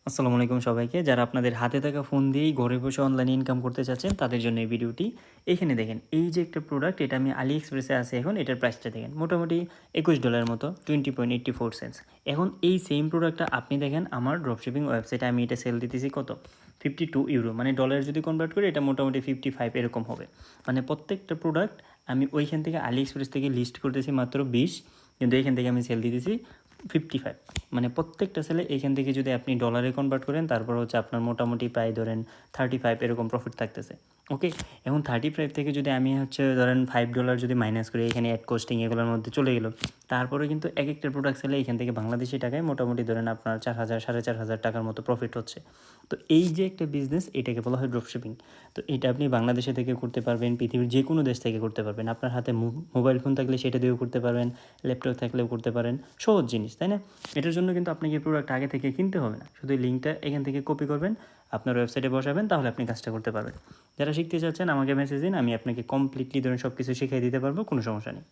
আসসালামু আলাইকুম সবাইকে। যারা আপনাদের হাতে থাকা ফোন দিয়েই ঘরে বসে অনলাইনে ইনকাম করতে চাচ্ছেন, তাদের জন্য এই ভিডিওটি। এখানে দেখেন, এই যে একটা প্রোডাক্ট, এটা আমি AliExpress আছে এখন, এটার প্রাইসটা দেখেন। মোটামুটি $21 মতো, 20.84 সেন্টস। এখন এই সেম প্রোডাক্টটা আপনি দেখেন আমার ড্রপশিপিং ওয়েবসাইটে আমি এটা সেল দিতেছি কত? €52, মানে ডলার যদি কনভার্ট করি এটা মোটামুটি 55 এরকম হবে। মানে প্রত্যেকটা প্রোডাক্ট আমি ওইখান থেকে AliExpress থেকে লিস্ট করতেছি মাত্র 20, কিন্তু এইখান থেকে আমি সেল দিতেছি 55। মানে প্রত্যেকটা সেলে এইখান থেকে যদি আপনি ডলারে কনভার্ট করেন, তারপর হচ্ছে আপনার মোটামুটি প্রায় ধরেন 35 এরকম প্রফিট থাকতেছে। ওকে, এখন 35 থেকে যদি আমি হচ্ছে ধরেন $5 যদি মাইনাস করি, এখানে অ্যাড কোস্টিং এগুলোর মধ্যে চলে গেল, তারপরে কিন্তু এক একটা প্রোডাক্ট সেলে এখান থেকে বাংলাদেশি টাকায় মোটামুটি ধরেন আপনার 4000 4,500 টাকার মতো প্রফিট হচ্ছে। তো এই যে একটা বিজনেস, এটাকে বলা হয় ড্রপশিপিং। তো এটা আপনি বাংলাদেশে থেকে করতে পারবেন, পৃথিবীর যে কোনো দেশ থেকে করতে পারবেন। আপনার হাতে মোবাইল ফোন থাকলে সেটা দিয়েও করতে পারবেন, ল্যাপটপ থাকলেও করতে পারেন। সহজ জিনিস, তাই না? এটার জন্য কিন্তু আপনাকে প্রোডাক্ট আগে থেকে কিনতে হবে না, শুধু লিঙ্কটা এখান থেকে কপি করবেন, আপনার ওয়েবসাইটে বসাবেন, তাহলে আপনি কাজটা করতে পারবেন। যারা শিখতে চাচ্ছেন আমাকে মেসেজ দিন, আমি আপনাকে কমপ্লিটলি ধরেন সব কিছু শিখিয়ে দিতে পারবো, কোনো সমস্যা নেই।